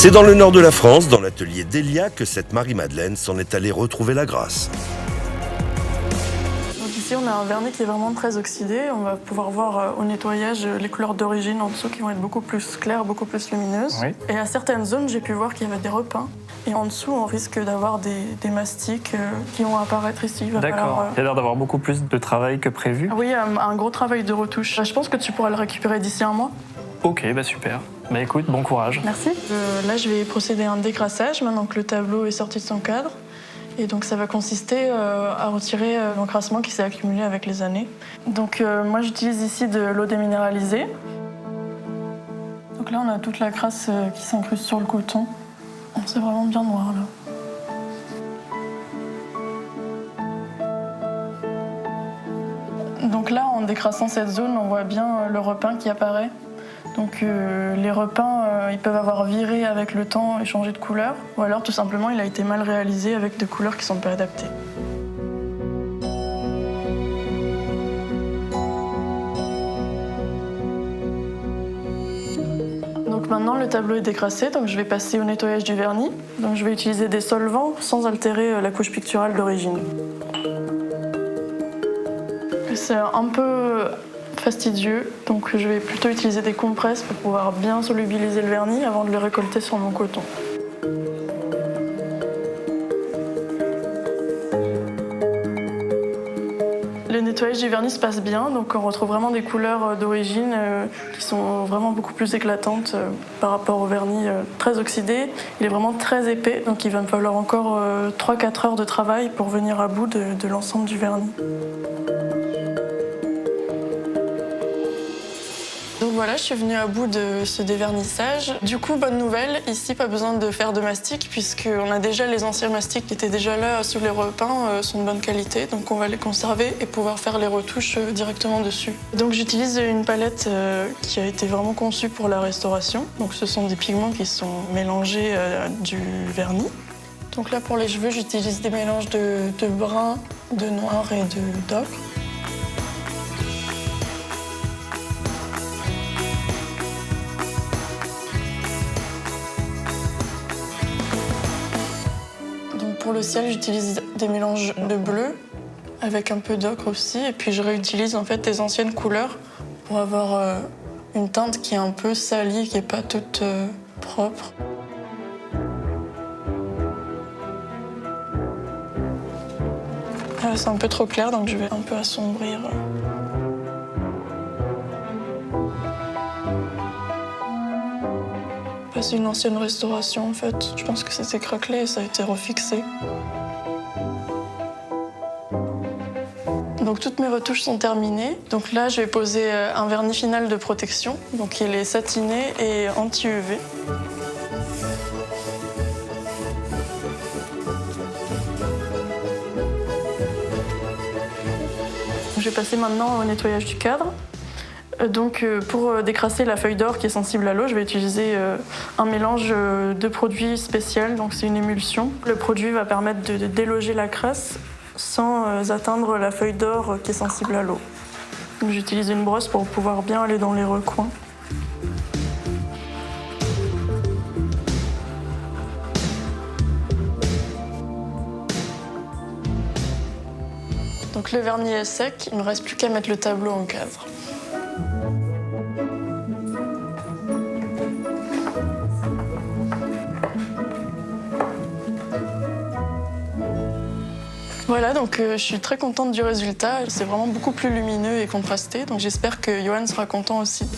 C'est dans le nord de la France, dans l'atelier d'Elia, que cette Marie-Madeleine s'en est allée retrouver la grâce. Donc ici, on a un vernis qui est vraiment très oxydé. On va pouvoir voir au nettoyage les couleurs d'origine en dessous qui vont être beaucoup plus claires, beaucoup plus lumineuses. Oui. Et à certaines zones, j'ai pu voir qu'il y avait des repeints. Et en dessous, on risque d'avoir des mastiques qui vont apparaître ici. Il va D'accord. falloir, Il y a l'air d'avoir beaucoup plus de travail que prévu. Oui, un gros travail de retouche. Je pense que tu pourras le récupérer d'ici un mois. Ok, bah super. Bah écoute, bon courage. Merci. Là, je vais procéder à un décrassage maintenant que le tableau est sorti de son cadre. Et donc, ça va consister à retirer l'encrassement qui s'est accumulé avec les années. Donc, moi, j'utilise ici de l'eau déminéralisée. Donc là, on a toute la crasse qui s'incruste sur le coton. C'est vraiment bien noir, là. Donc là, en décrassant cette zone, on voit bien le repeint qui apparaît. Donc les repeints, ils peuvent avoir viré avec le temps et changé de couleur, ou alors tout simplement il a été mal réalisé avec des couleurs qui ne sont pas adaptées. Donc maintenant le tableau est décrassé, donc je vais passer au nettoyage du vernis. Donc je vais utiliser des solvants sans altérer la couche picturale d'origine. C'est un peu fastidieux, donc je vais plutôt utiliser des compresses pour pouvoir bien solubiliser le vernis avant de le récolter sur mon coton. Le nettoyage du vernis se passe bien, donc on retrouve vraiment des couleurs d'origine qui sont vraiment beaucoup plus éclatantes par rapport au vernis très oxydé. Il est vraiment très épais, donc il va me falloir encore 3-4 heures de travail pour venir à bout de l'ensemble du vernis. Donc voilà, je suis venue à bout de ce dévernissage. Du coup, bonne nouvelle, ici pas besoin de faire de mastic puisqu'on a déjà les anciens mastiques qui étaient déjà là sous les repeints, sont de bonne qualité. Donc on va les conserver et pouvoir faire les retouches directement dessus. Donc j'utilise une palette qui a été vraiment conçue pour la restauration. Donc ce sont des pigments qui sont mélangés à du vernis. Donc là pour les cheveux, j'utilise des mélanges de brun, de noir et d'ocre. Pour le ciel, j'utilise des mélanges de bleu avec un peu d'ocre aussi. Et puis je réutilise en fait des anciennes couleurs pour avoir une teinte qui est un peu salie, qui n'est pas toute propre. C'est un peu trop clair, donc je vais un peu assombrir. C'est une ancienne restauration en fait. Je pense que c'était craquelé et ça a été refixé. Donc toutes mes retouches sont terminées. Donc là, je vais poser un vernis final de protection. Donc il est satiné et anti-UV. Je vais passer maintenant au nettoyage du cadre. Donc pour décrasser la feuille d'or qui est sensible à l'eau, je vais utiliser un mélange de produits spécial, donc c'est une émulsion. Le produit va permettre de déloger la crasse sans atteindre la feuille d'or qui est sensible à l'eau. J'utilise une brosse pour pouvoir bien aller dans les recoins. Donc le vernis est sec, il ne me reste plus qu'à mettre le tableau en cadre. Voilà, donc je suis très contente du résultat. C'est vraiment beaucoup plus lumineux et contrasté, donc j'espère que Johan sera content aussi.